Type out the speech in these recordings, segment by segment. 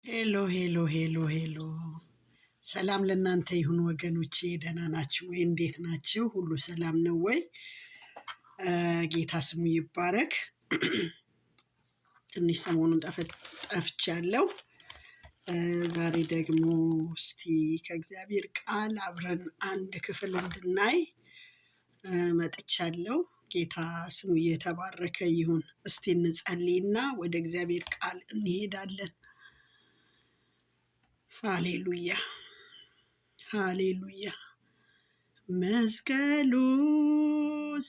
ሄሎ ሄሎ ሄሎ ሄሎ። ሰላም ለእናንተ ይሁን ወገኖቼ፣ ደህና ናችሁ ወይ? እንዴት ናችሁ? ሁሉ ሰላም ነው ወይ? ጌታ ስሙ ይባረክ። ትንሽ ሰሞኑን ጠፍቻለሁ። ዛሬ ደግሞ እስቲ ከእግዚአብሔር ቃል አብረን አንድ ክፍል እንድናይ መጥቻለሁ። ጌታ ስሙ የተባረከ ይሁን። እስቲ እንጸልይና ወደ እግዚአብሔር ቃል እንሄዳለን። ሃሌሉያ ሃሌሉያ። መስቀሉ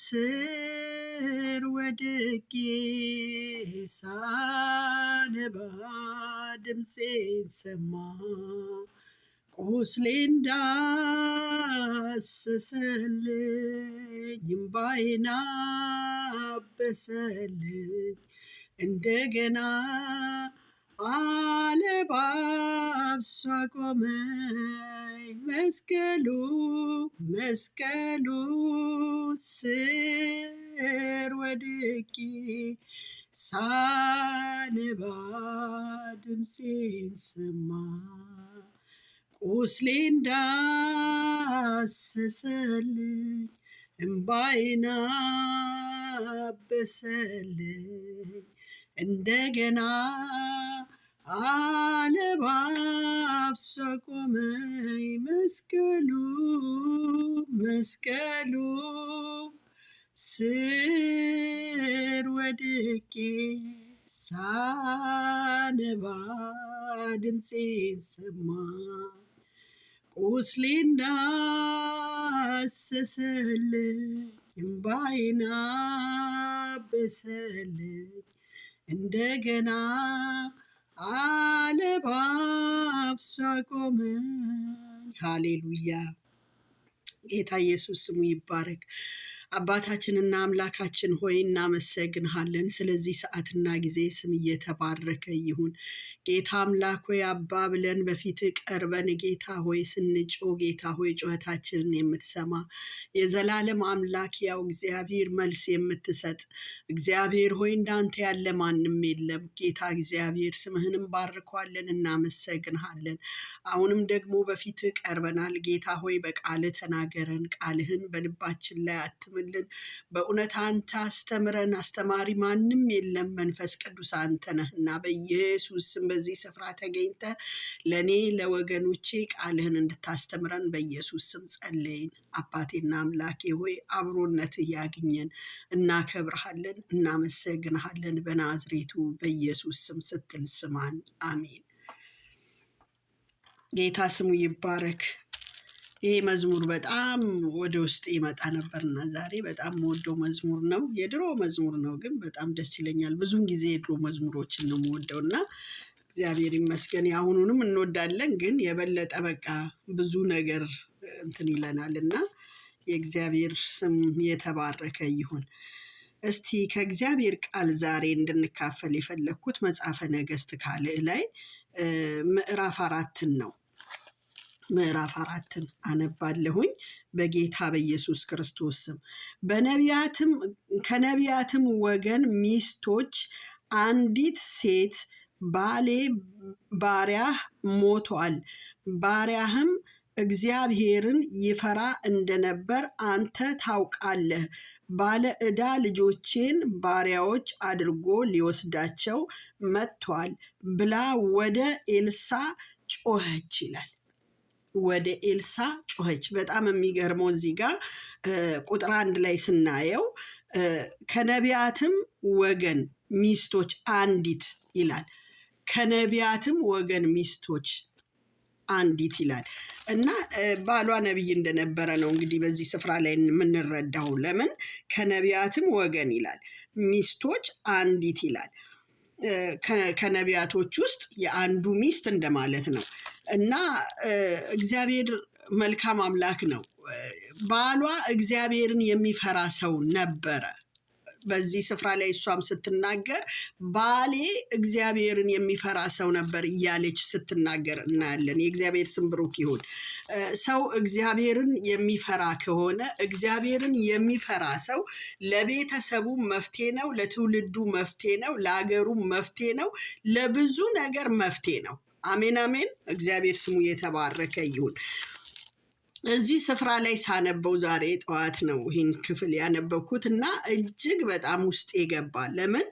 ስር ወድቄ ሳነባ ድምፄን ሰማ፣ ቁስሌ እንዳሰሰልኝ እምባዬን አበሰልኝ። እንደገና አለባብሶ አቆመኝ። መስቀሉ ስር ወድቄ ሳነባ ድምፄን ሰማ፣ ቁስሌ እንዳሰሰልኝ እምባዬን አበሰልኝ። እንደገና አለባብሶ አቆመኝ። መስቀሉ ስር ወድቄ ሳነባ ድምፄን ሰማ፣ ቁስሌ እንዳሰሰልኝ እምባዬን አበሰልኝ። እንደገና አለባብሶ አቆመኝ። ሃሌሉያ። ጌታ ኢየሱስ ስሙ ይባረክ። አባታችንና አምላካችን ሆይ እናመሰግንሃለን። ስለዚህ ሰዓትና ጊዜ ስም እየተባረከ ይሁን። ጌታ አምላክ ሆይ አባ ብለን በፊት ቀርበን ጌታ ሆይ ስንጮህ ጌታ ሆይ ጩኸታችንን የምትሰማ የዘላለም አምላክ ያው እግዚአብሔር መልስ የምትሰጥ እግዚአብሔር ሆይ እንዳንተ ያለ ማንም የለም። ጌታ እግዚአብሔር ስምህንም ባርኳለን፣ እናመሰግንሃለን። አሁንም ደግሞ በፊት ቀርበናል። ጌታ ሆይ በቃልህ ተናገረን፣ ቃልህን በልባችን ላይ አትምልን። በእውነት አንተ አስተምረን፣ አስተማሪ ማንም የለም። መንፈስ ቅዱስ አንተ ነህና በኢየሱስ ስም በዚህ ስፍራ ተገኝተ ለእኔ ለወገኖቼ ቃልህን እንድታስተምረን በኢየሱስ ስም ጸለይን። አባቴና አምላኬ ሆይ አብሮነትህ ያግኘን። እናከብርሃለን፣ እናመሰግንሃለን። በናዝሬቱ በኢየሱስ ስም ስትል ስማን። አሜን። ጌታ ስሙ ይባረክ። ይሄ መዝሙር በጣም ወደ ውስጥ ይመጣ ነበርና ዛሬ በጣም የምወደው መዝሙር ነው። የድሮ መዝሙር ነው ግን በጣም ደስ ይለኛል። ብዙውን ጊዜ የድሮ መዝሙሮችን ነው የምወደው እና እግዚአብሔር ይመስገን የአሁኑንም እንወዳለን፣ ግን የበለጠ በቃ ብዙ ነገር እንትን ይለናል እና የእግዚአብሔር ስም የተባረከ ይሁን። እስቲ ከእግዚአብሔር ቃል ዛሬ እንድንካፈል የፈለግኩት መጽሐፈ ነገሥት ካልዕ ላይ ምዕራፍ 4 ነው። ምዕራፍ 4 አነባለሁኝ በጌታ በኢየሱስ ክርስቶስ ስም። ከነቢያትም ወገን ሚስቶች አንዲት ሴት ባሌ ባሪያህ ሞቷል፣ ባሪያህም እግዚአብሔርን ይፈራ እንደነበር አንተ ታውቃለህ፣ ባለ ዕዳ ልጆቼን ባሪያዎች አድርጎ ሊወስዳቸው መጥቷል ብላ ወደ ኤልሳዕ ጮኸች ይላል። ወደ ኤልሳዕ ጮኸች። በጣም የሚገርመው እዚህ ጋር ቁጥር 1 ላይ ስናየው ከነቢያትም ወገን ሚስቶች አንዲት ይላል። ከነቢያትም ወገን ሚስቶች አንዲት ይላል እና ባሏ ነቢይ እንደነበረ ነው እንግዲህ በዚህ ስፍራ ላይ የምንረዳው። ለምን ከነቢያትም ወገን ይላል፣ ሚስቶች አንዲት ይላል። ከነቢያቶች ውስጥ የአንዱ ሚስት እንደማለት ነው እና እግዚአብሔር መልካም አምላክ ነው። ባሏ እግዚአብሔርን የሚፈራ ሰው ነበረ። በዚህ ስፍራ ላይ እሷም ስትናገር ባሌ እግዚአብሔርን የሚፈራ ሰው ነበር እያለች ስትናገር እናያለን። የእግዚአብሔር ስም ብሩክ ይሁን። ሰው እግዚአብሔርን የሚፈራ ከሆነ እግዚአብሔርን የሚፈራ ሰው ለቤተሰቡ መፍትሄ ነው፣ ለትውልዱ መፍትሄ ነው፣ ለአገሩ መፍትሄ ነው፣ ለብዙ ነገር መፍትሄ ነው። አሜን አሜን። እግዚአብሔር ስሙ የተባረከ ይሁን። እዚህ ስፍራ ላይ ሳነበው ዛሬ ጠዋት ነው ይህን ክፍል ያነበብኩት እና እጅግ በጣም ውስጥ የገባ ለምን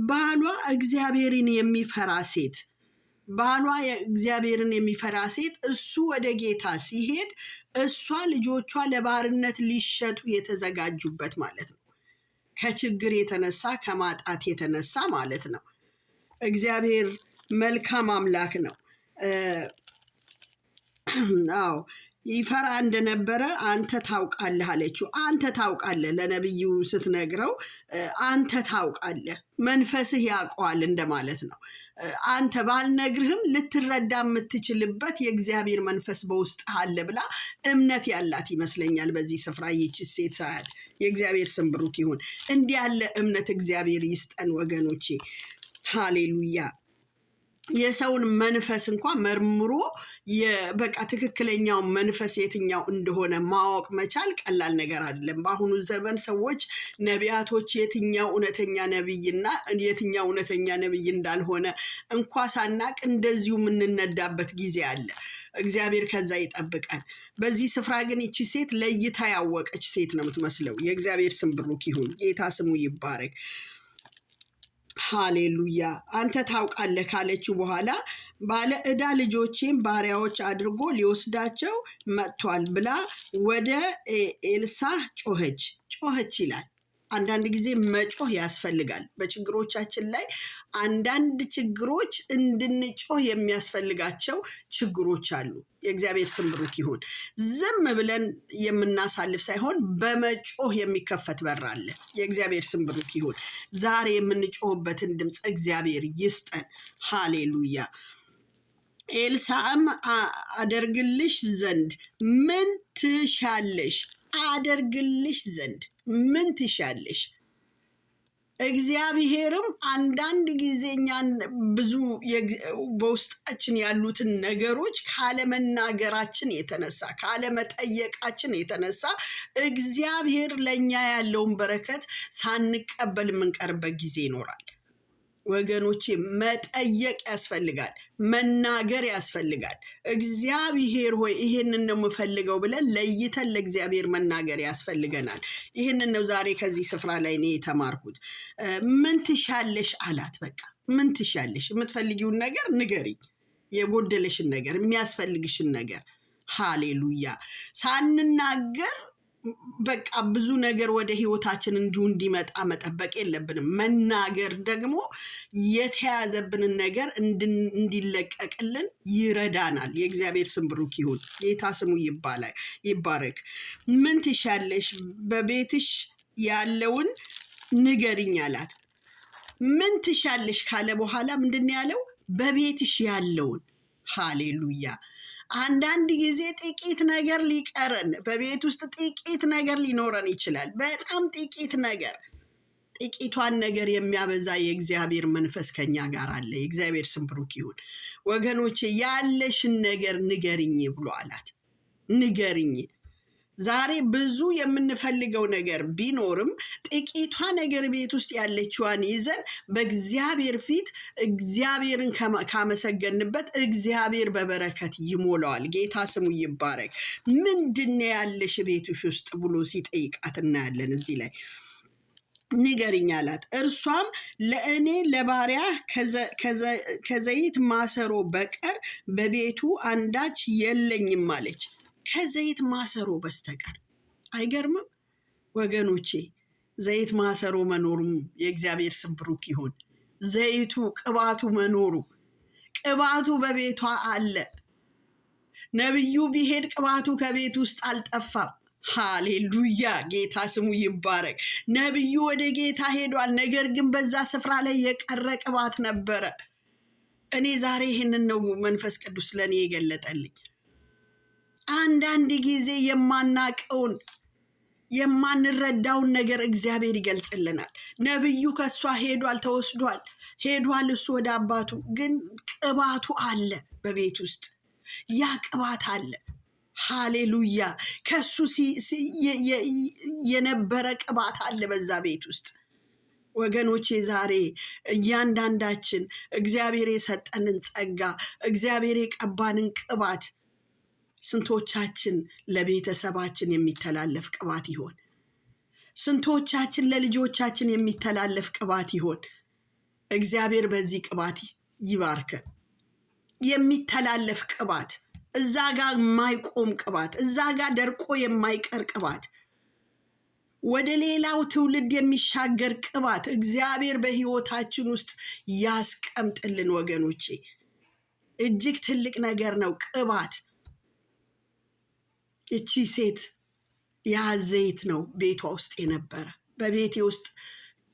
ባሏ እግዚአብሔርን የሚፈራ ሴት ባሏ እግዚአብሔርን የሚፈራ ሴት እሱ ወደ ጌታ ሲሄድ እሷ ልጆቿ ለባርነት ሊሸጡ የተዘጋጁበት ማለት ነው። ከችግር የተነሳ ከማጣት የተነሳ ማለት ነው። እግዚአብሔር መልካም አምላክ ነው። አዎ ይፈራ እንደነበረ አንተ ታውቃለህ አለችው። አንተ ታውቃለህ ለነብዩ ስትነግረው አንተ ታውቃለህ፣ መንፈስህ ያውቀዋል እንደማለት ነው። አንተ ባልነግርህም ልትረዳ የምትችልበት የእግዚአብሔር መንፈስ በውስጥ አለ ብላ እምነት ያላት ይመስለኛል። በዚህ ስፍራ ይህች ሴት ሳያት የእግዚአብሔር ስም ብሩክ ይሁን። እንዲህ ያለ እምነት እግዚአብሔር ይስጠን ወገኖቼ። ሃሌሉያ። የሰውን መንፈስ እንኳን መርምሮ በቃ ትክክለኛው መንፈስ የትኛው እንደሆነ ማወቅ መቻል ቀላል ነገር አይደለም። በአሁኑ ዘመን ሰዎች ነቢያቶች የትኛው እውነተኛ ነቢይና የትኛው እውነተኛ ነቢይ እንዳልሆነ እንኳ ሳናቅ እንደዚሁ የምንነዳበት ጊዜ አለ። እግዚአብሔር ከዛ ይጠብቀን። በዚህ ስፍራ ግን ይቺ ሴት ለይታ ያወቀች ሴት ነው የምትመስለው። የእግዚአብሔር ስም ብሩክ ይሁን። ጌታ ስሙ ይባረክ። ሃሌሉያ። አንተ ታውቃለህ ካለችው በኋላ ባለ ዕዳ ልጆቼን ባሪያዎች አድርጎ ሊወስዳቸው መጥቷል ብላ ወደ ኤልሳዕ ጮኸች ይላል። አንዳንድ ጊዜ መጮህ ያስፈልጋል። በችግሮቻችን ላይ አንዳንድ ችግሮች እንድንጮህ የሚያስፈልጋቸው ችግሮች አሉ። የእግዚአብሔር ስም ብሩክ ይሁን። ዝም ብለን የምናሳልፍ ሳይሆን በመጮህ የሚከፈት በር አለ። የእግዚአብሔር ስም ብሩክ ይሁን። ዛሬ የምንጮህበትን ድምፅ እግዚአብሔር ይስጠን። ሃሌሉያ። ኤልሳዕም አደርግልሽ ዘንድ ምን ትሻለሽ? አደርግልሽ ዘንድ ምን ትሻለሽ? እግዚአብሔርም አንዳንድ ጊዜ እኛን ብዙ በውስጣችን ያሉትን ነገሮች ካለመናገራችን የተነሳ ካለመጠየቃችን የተነሳ እግዚአብሔር ለእኛ ያለውን በረከት ሳንቀበል የምንቀርበት ጊዜ ይኖራል። ወገኖቼ መጠየቅ ያስፈልጋል፣ መናገር ያስፈልጋል። እግዚአብሔር ሆይ ይሄንን ነው የምፈልገው ብለን ለይተን ለእግዚአብሔር መናገር ያስፈልገናል። ይህንን ነው ዛሬ ከዚህ ስፍራ ላይ እኔ የተማርኩት። ምን ትሻለሽ አላት። በቃ ምን ትሻለሽ? የምትፈልጊውን ነገር ንገሪኝ፣ የጎደለሽን ነገር፣ የሚያስፈልግሽን ነገር። ሃሌሉያ። ሳንናገር በቃ ብዙ ነገር ወደ ህይወታችን እንዲመጣ መጠበቅ የለብንም። መናገር ደግሞ የተያዘብንን ነገር እንዲለቀቅልን ይረዳናል። የእግዚአብሔር ስም ብሩክ ይሁን። ጌታ ስሙ ይባረክ። ምን ትሻለሽ? በቤትሽ ያለውን ንገሪኝ አላት። ምን ትሻለሽ ካለ በኋላ ምንድን ነው ያለው? በቤትሽ ያለውን። ሃሌሉያ። አንዳንድ ጊዜ ጥቂት ነገር ሊቀረን፣ በቤት ውስጥ ጥቂት ነገር ሊኖረን ይችላል። በጣም ጥቂት ነገር። ጥቂቷን ነገር የሚያበዛ የእግዚአብሔር መንፈስ ከኛ ጋር አለ። የእግዚአብሔር ስም ብሩክ ይሁን። ወገኖቼ ያለሽን ነገር ንገሪኝ ብሎ አላት። ንገሪኝ። ዛሬ ብዙ የምንፈልገው ነገር ቢኖርም ጥቂቷ ነገር ቤት ውስጥ ያለችዋን ይዘን በእግዚአብሔር ፊት እግዚአብሔርን ካመሰገንበት እግዚአብሔር በበረከት ይሞላዋል። ጌታ ስሙ ይባረክ። ምንድን ነው ያለሽ ቤትሽ ውስጥ ብሎ ሲጠይቃት እናያለን እዚህ ላይ። ንገሪኝ አላት። እርሷም ለእኔ ለባሪያ ከዘይት ማሰሮ በቀር በቤቱ አንዳች የለኝም አለች። ከዘይት ማሰሮ በስተቀር። አይገርምም ወገኖቼ? ዘይት ማሰሮ መኖሩም የእግዚአብሔር ስም ብሩክ ይሁን። ዘይቱ ቅባቱ መኖሩ፣ ቅባቱ በቤቷ አለ። ነብዩ ቢሄድ ቅባቱ ከቤት ውስጥ አልጠፋም። ሃሌሉያ። ጌታ ስሙ ይባረክ። ነብዩ ወደ ጌታ ሄዷል። ነገር ግን በዛ ስፍራ ላይ የቀረ ቅባት ነበረ። እኔ ዛሬ ይህንን ነው መንፈስ ቅዱስ ለእኔ የገለጠልኝ። አንዳንድ ጊዜ የማናቀውን የማንረዳውን ነገር እግዚአብሔር ይገልጽልናል። ነብዩ ከሷ ሄዷል፣ ተወስዷል፣ ሄዷል እሱ ወደ አባቱ። ግን ቅባቱ አለ በቤት ውስጥ። ያ ቅባት አለ። ሃሌሉያ። ከሱ የነበረ ቅባት አለ በዛ ቤት ውስጥ። ወገኖቼ ዛሬ እያንዳንዳችን እግዚአብሔር የሰጠንን ጸጋ እግዚአብሔር የቀባንን ቅባት ስንቶቻችን ለቤተሰባችን የሚተላለፍ ቅባት ይሆን? ስንቶቻችን ለልጆቻችን የሚተላለፍ ቅባት ይሆን? እግዚአብሔር በዚህ ቅባት ይባርከን። የሚተላለፍ ቅባት፣ እዛ ጋር የማይቆም ቅባት፣ እዛ ጋር ደርቆ የማይቀር ቅባት፣ ወደ ሌላው ትውልድ የሚሻገር ቅባት እግዚአብሔር በሕይወታችን ውስጥ ያስቀምጥልን። ወገኖቼ እጅግ ትልቅ ነገር ነው ቅባት። እቺ ሴት ያ ዘይት ነው ቤቷ ውስጥ የነበረ። በቤቴ ውስጥ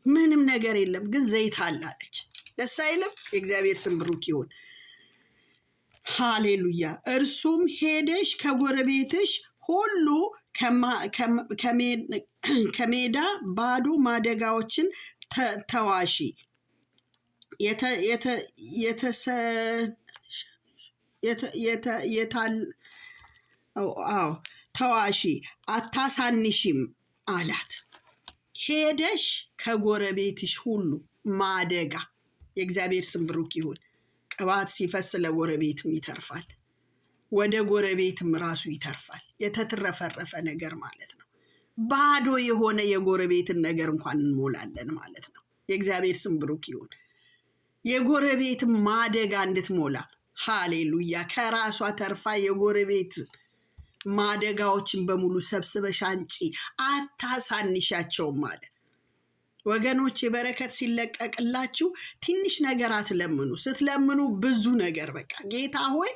ምንም ነገር የለም ግን ዘይት አላለች። ደስ አይልም? የእግዚአብሔር ስም ብሩክ ይሁን። ሃሌሉያ። እርሱም ሄደሽ ከጎረቤትሽ ሁሉ ከሜዳ ባዶ ማደጋዎችን ተዋሺ፣ ተዋሺ አታሳንሺም አላት። ሄደሽ ከጎረቤትሽ ሁሉ ማደጋ። የእግዚአብሔር ስም ብሩክ ይሁን። ቅባት ሲፈስ ለጎረቤትም ይተርፋል፣ ወደ ጎረቤትም ራሱ ይተርፋል። የተትረፈረፈ ነገር ማለት ነው። ባዶ የሆነ የጎረቤትን ነገር እንኳን እንሞላለን ማለት ነው። የእግዚአብሔር ስም ብሩክ ይሁን። የጎረቤትም ማደጋ እንድትሞላ ሃሌሉያ። ከራሷ ተርፋ የጎረቤት ማደጋዎችን በሙሉ ሰብስበሽ አንጪ፣ አታሳንሻቸውም ማለት። ወገኖች የበረከት ሲለቀቅላችሁ ትንሽ ነገር አትለምኑ። ስትለምኑ ብዙ ነገር በቃ ጌታ ሆይ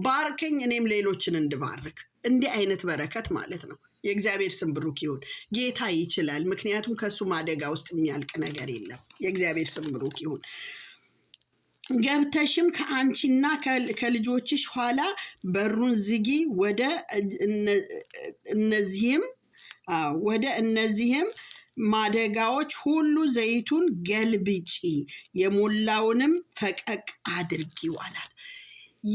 ባርከኝ እኔም ሌሎችን እንድባርክ። እንዲህ አይነት በረከት ማለት ነው። የእግዚአብሔር ስም ብሩክ ይሁን። ጌታ ይችላል። ምክንያቱም ከሱ ማደጋ ውስጥ የሚያልቅ ነገር የለም። የእግዚአብሔር ስም ብሩክ ይሁን። ገብተሽም ከአንቺና ከልጆችሽ ኋላ በሩን ዝጊ፣ ወደ እነዚህም ማደጋዎች ሁሉ ዘይቱን ገልብጪ፣ የሞላውንም ፈቀቅ አድርጊው አላት።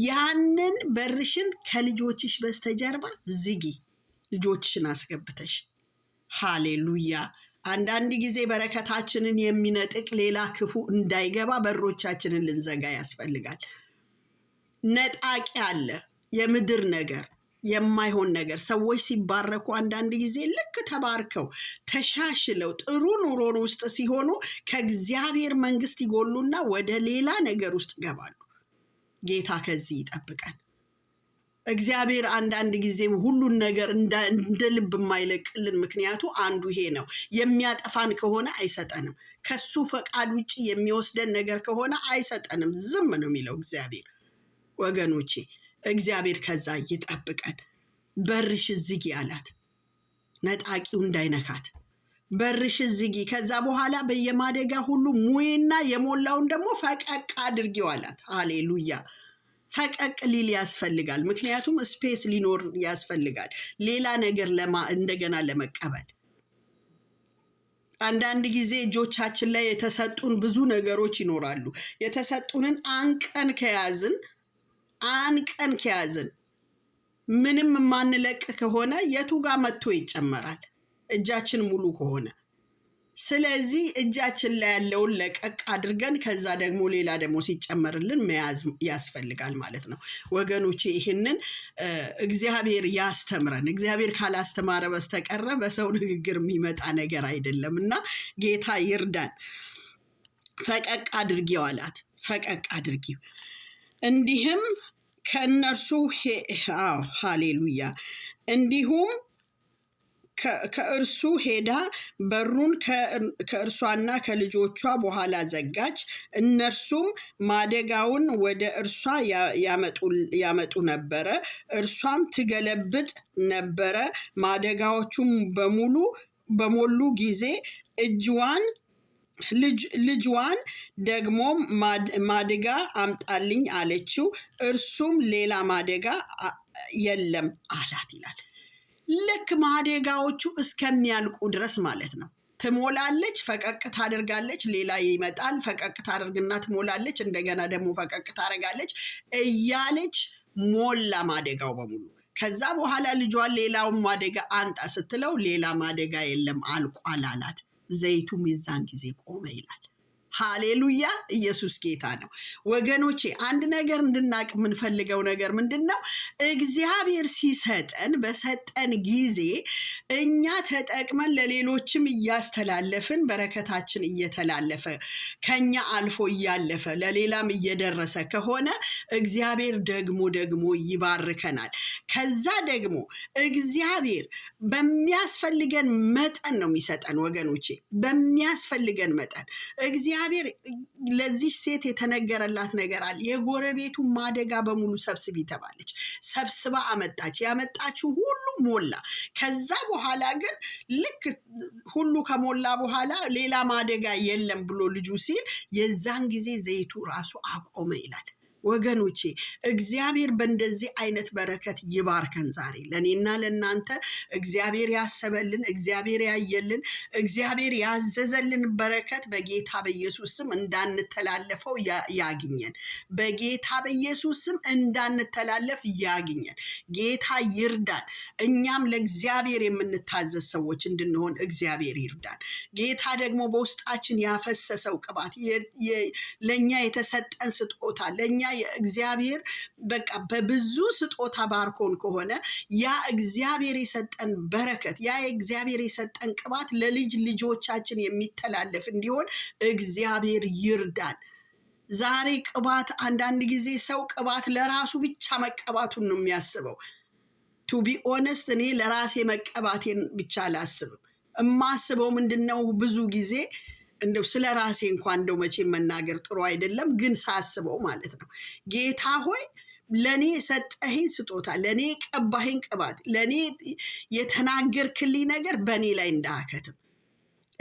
ያንን በርሽን ከልጆችሽ በስተጀርባ ዝጊ፣ ልጆችሽን አስገብተሽ። ሃሌሉያ። አንዳንድ ጊዜ በረከታችንን የሚነጥቅ ሌላ ክፉ እንዳይገባ በሮቻችንን ልንዘጋ ያስፈልጋል። ነጣቂ አለ፣ የምድር ነገር፣ የማይሆን ነገር። ሰዎች ሲባረኩ አንዳንድ ጊዜ ልክ ተባርከው ተሻሽለው ጥሩ ኑሮን ውስጥ ሲሆኑ ከእግዚአብሔር መንግስት ይጎሉና ወደ ሌላ ነገር ውስጥ ይገባሉ። ጌታ ከዚህ ይጠብቀን። እግዚአብሔር አንዳንድ ጊዜ ሁሉን ነገር እንደ ልብ የማይለቅልን ምክንያቱ አንዱ ይሄ ነው። የሚያጠፋን ከሆነ አይሰጠንም። ከሱ ፈቃድ ውጭ የሚወስደን ነገር ከሆነ አይሰጠንም። ዝም ነው የሚለው እግዚአብሔር። ወገኖቼ እግዚአብሔር ከዛ ይጠብቀን። በርሽ ዝጊ አላት፣ ነጣቂው እንዳይነካት በርሽ ዝጊ። ከዛ በኋላ በየማደጋ ሁሉ ሙይና የሞላውን ደግሞ ፈቀቅ አድርጊው አላት። ሃሌሉያ። ፈቀቅ ሊል ያስፈልጋል። ምክንያቱም ስፔስ ሊኖር ያስፈልጋል ሌላ ነገር እንደገና ለመቀበል። አንዳንድ ጊዜ እጆቻችን ላይ የተሰጡን ብዙ ነገሮች ይኖራሉ። የተሰጡንን አንቀን ከያዝን ምንም የማንለቅ ከሆነ የቱ ጋር መጥቶ ይጨመራል? እጃችን ሙሉ ከሆነ። ስለዚህ እጃችን ላይ ያለውን ለቀቅ አድርገን ከዛ ደግሞ ሌላ ደግሞ ሲጨመርልን መያዝ ያስፈልጋል ማለት ነው። ወገኖቼ ይህንን እግዚአብሔር ያስተምረን። እግዚአብሔር ካላስተማረ በስተቀረ በሰው ንግግር የሚመጣ ነገር አይደለም እና ጌታ ይርዳን። ፈቀቅ አድርጊው አላት። ፈቀቅ አድርጊው። እንዲህም ከእነርሱ ሃሌሉያ። እንዲሁም ከእርሱ ሄዳ በሩን ከእርሷና ከልጆቿ በኋላ ዘጋች። እነርሱም ማደጋውን ወደ እርሷ ያመጡ ነበረ፣ እርሷም ትገለብጥ ነበረ። ማደጋዎቹም በሞሉ ጊዜ ልጅዋን ደግሞ ማደጋ አምጣልኝ አለችው። እርሱም ሌላ ማደጋ የለም አላት ይላል። ልክ ማደጋዎቹ እስከሚያልቁ ድረስ ማለት ነው። ትሞላለች፣ ፈቀቅ ታደርጋለች፣ ሌላ ይመጣል፣ ፈቀቅ ታደርግና ትሞላለች፣ እንደገና ደግሞ ፈቀቅ ታደርጋለች እያለች ሞላ ማደጋው በሙሉ። ከዛ በኋላ ልጇን ሌላውን ማደጋ አንጣ ስትለው ሌላ ማደጋ የለም አልቋል አላት። ዘይቱም የዛን ጊዜ ቆመ ይላል። ሃሌሉያ! ኢየሱስ ጌታ ነው። ወገኖቼ አንድ ነገር እንድናቅ የምንፈልገው ነገር ምንድን ነው? እግዚአብሔር ሲሰጠን በሰጠን ጊዜ እኛ ተጠቅመን ለሌሎችም እያስተላለፍን በረከታችን እየተላለፈ ከኛ አልፎ እያለፈ ለሌላም እየደረሰ ከሆነ እግዚአብሔር ደግሞ ይባርከናል። ከዛ ደግሞ እግዚአብሔር በሚያስፈልገን መጠን ነው የሚሰጠን። ወገኖቼ በሚያስፈልገን መጠን እግዚአብሔር ለዚህ ሴት የተነገረላት ነገር አለ። የጎረቤቱን ማደጋ በሙሉ ሰብስቢ ተባለች። ሰብስባ አመጣች። ያመጣችው ሁሉ ሞላ። ከዛ በኋላ ግን ልክ ሁሉ ከሞላ በኋላ ሌላ ማደጋ የለም ብሎ ልጁ ሲል የዛን ጊዜ ዘይቱ ራሱ አቆመ ይላል። ወገኖቼ እግዚአብሔር በእንደዚህ አይነት በረከት ይባርከን። ዛሬ ለእኔና ለእናንተ እግዚአብሔር ያሰበልን፣ እግዚአብሔር ያየልን፣ እግዚአብሔር ያዘዘልን በረከት በጌታ በኢየሱስ ስም እንዳንተላለፈው ያግኘን። በጌታ በኢየሱስ ስም እንዳንተላለፍ ያግኘን። ጌታ ይርዳን። እኛም ለእግዚአብሔር የምንታዘዝ ሰዎች እንድንሆን እግዚአብሔር ይርዳን። ጌታ ደግሞ በውስጣችን ያፈሰሰው ቅባት፣ ለእኛ የተሰጠን ስጦታ፣ ለእኛ እግዚአብሔር በቃ በብዙ ስጦታ ባርኮን ከሆነ ያ እግዚአብሔር የሰጠን በረከት፣ ያ እግዚአብሔር የሰጠን ቅባት ለልጅ ልጆቻችን የሚተላለፍ እንዲሆን እግዚአብሔር ይርዳን። ዛሬ ቅባት፣ አንዳንድ ጊዜ ሰው ቅባት ለራሱ ብቻ መቀባቱን ነው የሚያስበው። ቱ ቢ ኦነስት እኔ ለራሴ መቀባቴን ብቻ አላስብም። እማስበው ምንድነው? ብዙ ጊዜ እንደው ስለ ራሴ እንኳን እንደው መቼ መናገር ጥሩ አይደለም፣ ግን ሳስበው ማለት ነው ጌታ ሆይ ለእኔ የሰጠኸኝ ስጦታ፣ ለእኔ የቀባኸኝ ቅባት፣ ለእኔ የተናገርክልኝ ነገር በእኔ ላይ እንዳያከትም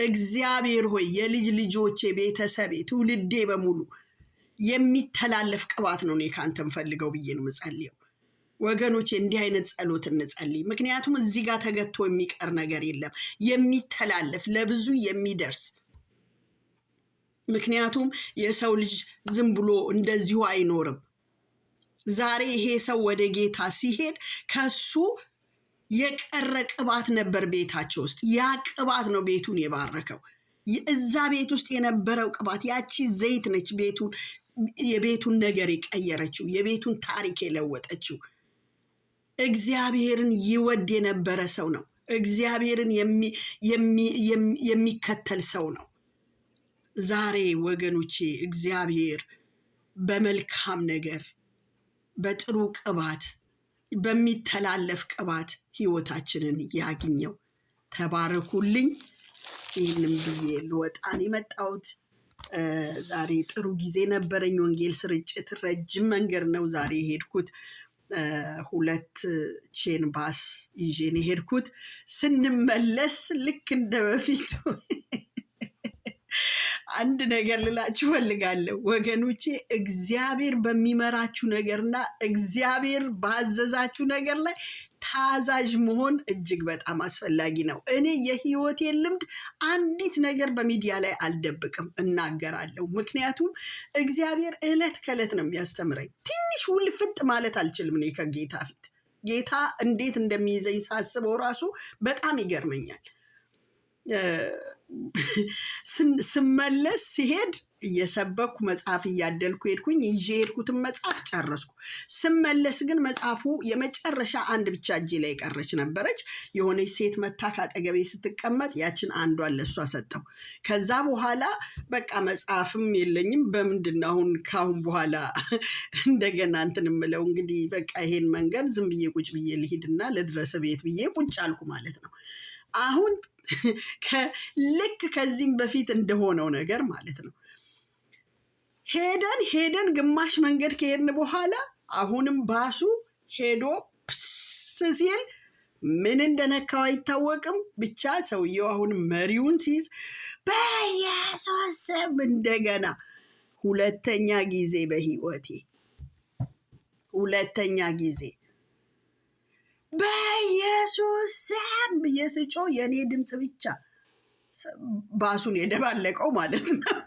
እግዚአብሔር ሆይ የልጅ ልጆቼ፣ ቤተሰቤ፣ ትውልዴ በሙሉ የሚተላለፍ ቅባት ነው እኔ ከአንተ የምፈልገው ብዬ ነው የምጸልየው። ወገኖቼ እንዲህ አይነት ጸሎት እንጸልይ። ምክንያቱም እዚህ ጋር ተገቶ የሚቀር ነገር የለም፣ የሚተላለፍ ለብዙ የሚደርስ። ምክንያቱም የሰው ልጅ ዝም ብሎ እንደዚሁ አይኖርም። ዛሬ ይሄ ሰው ወደ ጌታ ሲሄድ ከሱ የቀረ ቅባት ነበር ቤታቸው ውስጥ። ያ ቅባት ነው ቤቱን የባረከው። እዛ ቤት ውስጥ የነበረው ቅባት፣ ያቺ ዘይት ነች የቤቱን ነገር የቀየረችው፣ የቤቱን ታሪክ የለወጠችው። እግዚአብሔርን ይወድ የነበረ ሰው ነው። እግዚአብሔርን የሚከተል ሰው ነው። ዛሬ ወገኖቼ እግዚአብሔር በመልካም ነገር፣ በጥሩ ቅባት፣ በሚተላለፍ ቅባት ህይወታችንን ያግኘው። ተባረኩልኝ። ይህንም ብዬ ልወጣን የመጣሁት ዛሬ ጥሩ ጊዜ ነበረኝ። ወንጌል ስርጭት ረጅም መንገድ ነው ዛሬ የሄድኩት። 2 ቼን ባስ ይዤን የሄድኩት። ስንመለስ ልክ እንደ በፊቱ አንድ ነገር ልላችሁ ፈልጋለሁ ወገኖቼ፣ እግዚአብሔር በሚመራችሁ ነገርና እግዚአብሔር ባዘዛችሁ ነገር ላይ ታዛዥ መሆን እጅግ በጣም አስፈላጊ ነው። እኔ የህይወቴን ልምድ አንዲት ነገር በሚዲያ ላይ አልደብቅም፣ እናገራለሁ። ምክንያቱም እግዚአብሔር ዕለት ከዕለት ነው የሚያስተምረኝ። ትንሽ ውልፍጥ ማለት አልችልም እኔ ከጌታ ፊት። ጌታ እንዴት እንደሚይዘኝ ሳስበው ራሱ በጣም ይገርመኛል። ስመለስ ሲሄድ እየሰበኩ መጽሐፍ እያደልኩ ሄድኩኝ። ይዤ ሄድኩትን መጽሐፍ ጨረስኩ። ስመለስ ግን መጽሐፉ የመጨረሻ አንድ ብቻ እጄ ላይ ቀረች ነበረች። የሆነች ሴት መታ ካጠገቤ ስትቀመጥ ያችን አንዷን ለሷ ሰጠው። ከዛ በኋላ በቃ መጽሐፍም የለኝም። በምንድን ነው አሁን ካሁን በኋላ እንደገና እንትን የምለው? እንግዲህ በቃ ይሄን መንገድ ዝም ብዬ ቁጭ ብዬ ልሂድና ለድረስ ቤት ብዬ ቁጭ አልኩ ማለት ነው። አሁን ልክ ከዚህም በፊት እንደሆነው ነገር ማለት ነው። ሄደን ግማሽ መንገድ ከሄድን በኋላ አሁንም ባሱ ሄዶ ፕስ ሲል ምን እንደነካው አይታወቅም። ብቻ ሰውየው አሁን መሪውን ሲይዝ በኢየሱስ ስም እንደገና ሁለተኛ ጊዜ በህይወቴ ሁለተኛ ጊዜ በኢየሱስ ስም ብዬ ስጮህ የኔ ድምፅ ብቻ ባሱን የደባለቀው ማለት ነው።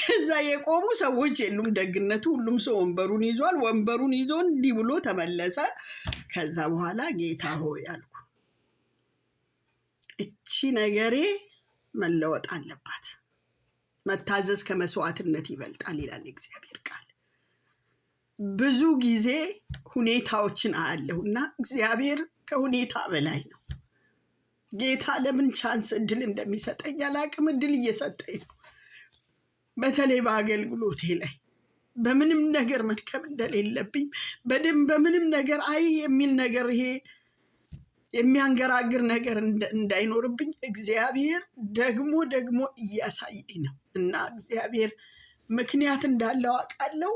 ከዛ የቆሙ ሰዎች የሉም። ደግነቱ ሁሉም ሰው ወንበሩን ይዟል። ወንበሩን ይዞ እንዲህ ብሎ ተመለሰ። ከዛ በኋላ ጌታ ሆይ አልኩ፣ ነገሬ መለወጥ አለባት። መታዘዝ ከመስዋዕትነት ይበልጣል ይላል እግዚአብሔር ቃል። ብዙ ጊዜ ሁኔታዎችን አያለሁና እግዚአብሔር ከሁኔታ በላይ ነው። ጌታ ለምን ቻንስ እድል እንደሚሰጠኝ አላቅም። እድል እየሰጠኝ ነው። በተለይ በአገልግሎቴ ላይ በምንም ነገር መድከም እንደሌለብኝ በምንም ነገር የሚል ነገር ይሄ የሚያንገራግር ነገር እንዳይኖርብኝ እግዚአብሔር ደግሞ እያሳየኝ ነው እና እግዚአብሔር ምክንያት እንዳለው አውቃለሁ።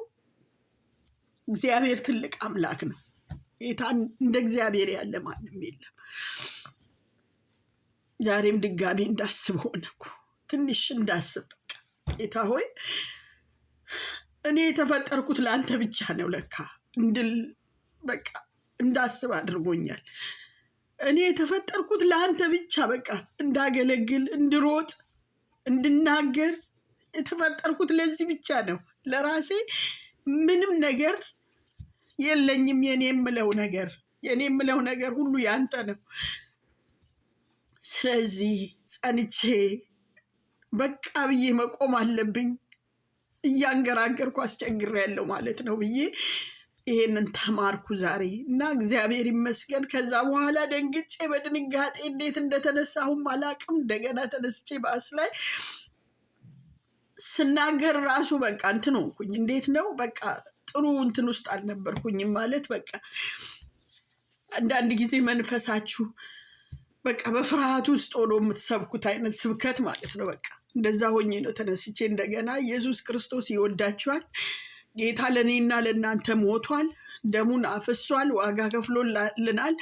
እግዚአብሔር ትልቅ አምላክ ነው። ጌታ እንደ እግዚአብሔር ያለ ማንም የለም። ዛሬም ድጋሚ እንዳስብ ሆነኩ። ትንሽ እንዳስብ ጌታ ሆይ እኔ የተፈጠርኩት ለአንተ ብቻ ነው ለካ እንድል በቃ እንዳስብ አድርጎኛል። እኔ የተፈጠርኩት ለአንተ ብቻ በቃ እንዳገለግል፣ እንድሮጥ፣ እንድናገር የተፈጠርኩት ለዚህ ብቻ ነው። ለራሴ ምንም ነገር የለኝም። የኔ የምለው ነገር ሁሉ ያንተ ነው። ስለዚህ ጸንቼ በቃ ብዬ መቆም አለብኝ። እያንገራገርኩ አስቸግሬያለሁ ማለት ነው ብዬ ይሄንን ተማርኩ ዛሬ እና እግዚአብሔር ይመስገን። ከዛ በኋላ ደንግጬ በድንጋጤ እንዴት እንደተነሳሁም አላቅም። እንደገና ተነስቼ ባስ ላይ ስናገር ራሱ በቃ እንትን ሆንኩኝ። እንዴት ነው በቃ ጥሩ እንትን ውስጥ አልነበርኩኝም ማለት በቃ አንዳንድ ጊዜ መንፈሳችሁ በቃ በፍርሃት ውስጥ ሆኖ የምትሰብኩት አይነት ስብከት ማለት ነው። በቃ እንደዛ ሆኜ ነው ተነስቼ እንደገና ኢየሱስ ክርስቶስ ይወዳችኋል፣ ጌታ ለእኔና ለእናንተ ሞቷል፣ ደሙን አፍሷል፣ ዋጋ ከፍሎልናል።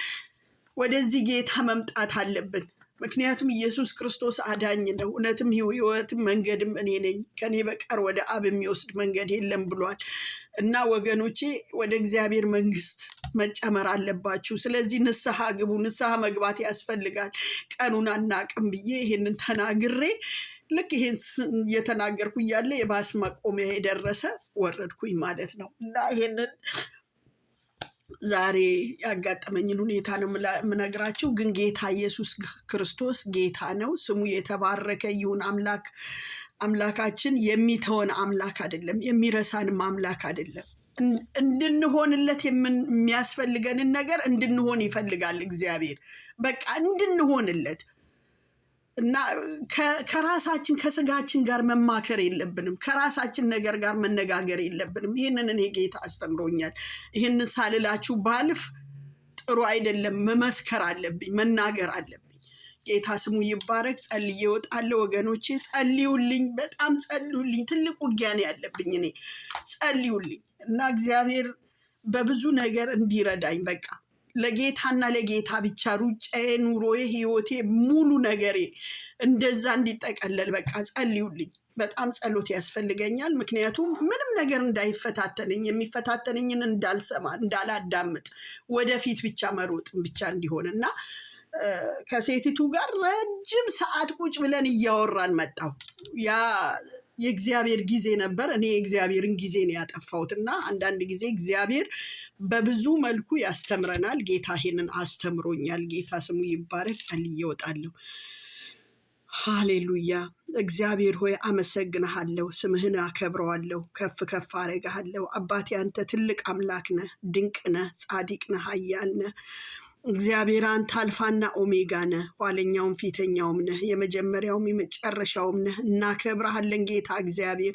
ወደዚህ ጌታ መምጣት አለብን። ምክንያቱም ኢየሱስ ክርስቶስ አዳኝ ነው። እውነትም ሕይወትም መንገድም እኔ ነኝ፣ ከኔ በቀር ወደ አብ የሚወስድ መንገድ የለም ብሏል እና ወገኖቼ ወደ እግዚአብሔር መንግስት መጨመር አለባችሁ። ስለዚህ ንስሐ ግቡ። ንስሐ መግባት ያስፈልጋል። ቀኑን አናቅም ብዬ ይሄንን ተናግሬ ልክ ይሄን እየተናገርኩ እያለ የባስ መቆሚያ የደረሰ ወረድኩኝ ማለት ነው እና ይሄንን ዛሬ ያጋጠመኝን ሁኔታ ነው የምነግራችሁ። ግን ጌታ ኢየሱስ ክርስቶስ ጌታ ነው። ስሙ የተባረከ ይሁን። አምላካችን የሚተወን አምላክ አይደለም፣ የሚረሳንም አምላክ አይደለም። እንድንሆንለት የሚያስፈልገንን ነገር እንድንሆን ይፈልጋል እግዚአብሔር። በቃ እንድንሆንለት እና ከራሳችን ከስጋችን ጋር መማከር የለብንም። ከራሳችን ነገር ጋር መነጋገር የለብንም። ይህንን እኔ ጌታ አስተምሮኛል። ይህንን ሳልላችሁ ባልፍ ጥሩ አይደለም። መመስከር አለብኝ፣ መናገር አለብኝ። ጌታ ስሙ ይባረክ። ጸልዬ እወጣለሁ። ወገኖቼ ጸልዩልኝ፣ በጣም ጸልዩልኝ። ትልቅ ውጊያ ነው ያለብኝ። እኔ ጸልዩልኝ እና እግዚአብሔር በብዙ ነገር እንዲረዳኝ በቃ ለጌታና ለጌታ ብቻ ሩጫዬ፣ ኑሮዬ፣ ህይወቴ፣ ሙሉ ነገሬ እንደዛ እንዲጠቀለል በቃ ጸልዩልኝ። በጣም ጸሎት ያስፈልገኛል። ምክንያቱም ምንም ነገር እንዳይፈታተነኝ፣ የሚፈታተነኝን እንዳልሰማ፣ እንዳላዳምጥ፣ ወደፊት ብቻ መሮጥም ብቻ እንዲሆን እና ከሴቲቱ ጋር ረጅም ሰዓት ቁጭ ብለን እያወራን መጣሁ። ያ የእግዚአብሔር ጊዜ ነበር። እኔ የእግዚአብሔርን ጊዜ ነው ያጠፋሁት እና አንዳንድ ጊዜ እግዚአብሔር በብዙ መልኩ ያስተምረናል። ጌታ ይሄንን አስተምሮኛል። ጌታ ስሙ ይባረክ። ጸልዬ እወጣለሁ። ሃሌሉያ። እግዚአብሔር ሆይ አመሰግንሃለሁ፣ ስምህን አከብረዋለሁ፣ ከፍ ከፍ አረግሃለሁ። አባቴ አንተ ትልቅ አምላክ ነህ፣ ድንቅ ነህ፣ ጻድቅ ነህ፣ ኃያል ነህ። እግዚአብሔር አንተ አልፋና ኦሜጋ ነህ፣ ኋለኛውም ፊተኛውም ነህ፣ የመጀመሪያውም የመጨረሻውም ነህ። እናከብረሃለን ጌታ እግዚአብሔር።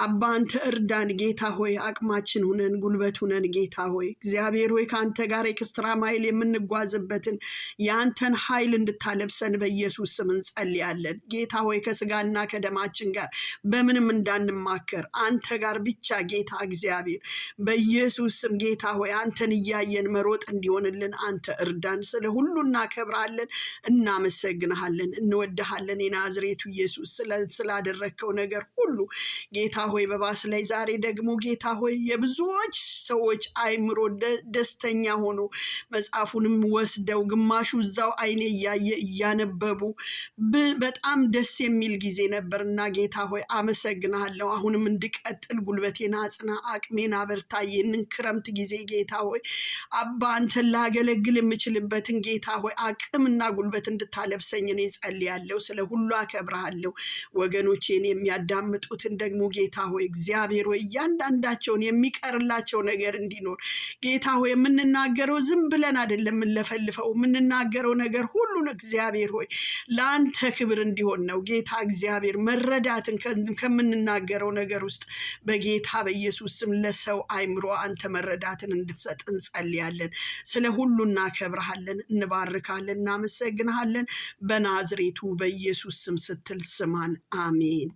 አባ አንተ እርዳን ጌታ ሆይ፣ አቅማችን ሁነን፣ ጉልበት ሁነን ጌታ ሆይ። እግዚአብሔር ሆይ ከአንተ ጋር ኤክስትራ ማይል የምንጓዝበትን የአንተን ኃይል እንድታለብሰን በኢየሱስ ስም እንጸልያለን ጌታ ሆይ። ከስጋና ከደማችን ጋር በምንም እንዳንማከር አንተ ጋር ብቻ ጌታ እግዚአብሔር በኢየሱስ ስም ጌታ ሆይ አንተን እያየን መሮጥ እንዲሆንልን አንተ እርዳን። ስለ ሁሉ እናከብራለን፣ እናመሰግንሃለን፣ እንወድሃለን። የናዝሬቱ ኢየሱስ ስላደረግከው ነገር ሁሉ ጌታ ሆይ በባስ ላይ ዛሬ ደግሞ ጌታ ሆይ የብዙዎች ሰዎች አይምሮ ደስተኛ ሆኖ መጽሐፉንም ወስደው ግማሹ እዛው አይኔ እያየ እያነበቡ በጣም ደስ የሚል ጊዜ ነበርና ጌታ ሆይ አመሰግንሃለሁ። አሁንም እንድቀጥል ጉልበቴን አጽና፣ አቅሜን አበርታ። ይህንን ክረምት ጊዜ ጌታ ሆይ አባ አንተን ላገለግል የምችልበትን ጌታ ሆይ አቅምና ጉልበት እንድታለብሰኝ እኔ ጸልያለሁ። ስለ ሁሉ አከብርሃለሁ። ወገኖቼን የሚያዳምጡትን ደግሞ ጌታ ሆይ እግዚአብሔር ሆይ እያንዳንዳቸውን የሚቀርላቸው ነገር እንዲኖር ጌታ ሆይ የምንናገረው ዝም ብለን አይደለም የምንለፈልፈው። የምንናገረው ነገር ሁሉን እግዚአብሔር ሆይ ለአንተ ክብር እንዲሆን ነው። ጌታ እግዚአብሔር መረዳትን ከምንናገረው ነገር ውስጥ በጌታ በኢየሱስ ስም ለሰው አይምሮ አንተ መረዳትን እንድትሰጥ እንጸልያለን። ስለ ሁሉ እናከብርሃለን፣ እንባርካለን፣ እናመሰግንሃለን። በናዝሬቱ በኢየሱስ ስም ስትል ስማን። አሜን።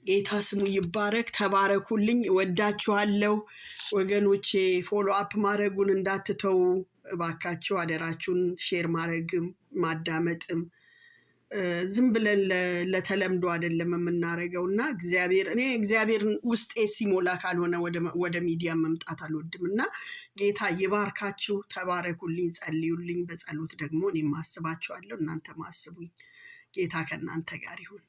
ጌታ ስሙ ይባረክ። ተባረኩልኝ። ወዳችኋለሁ ወገኖቼ። ፎሎ አፕ ማድረጉን እንዳትተው እባካችሁ፣ አደራችሁን። ሼር ማድረግም ማዳመጥም ዝም ብለን ለተለምዶ አይደለም የምናደርገው እና እግዚአብሔር ውስጤ ሲሞላ ካልሆነ ወደ ሚዲያ መምጣት አልወድም እና ጌታ ይባርካችሁ። ተባረኩልኝ፣ ጸልዩልኝ። በጸሎት ደግሞ እኔም አስባችኋለሁ፣ እናንተም አስቡኝ። ጌታ ከእናንተ ጋር ይሁን።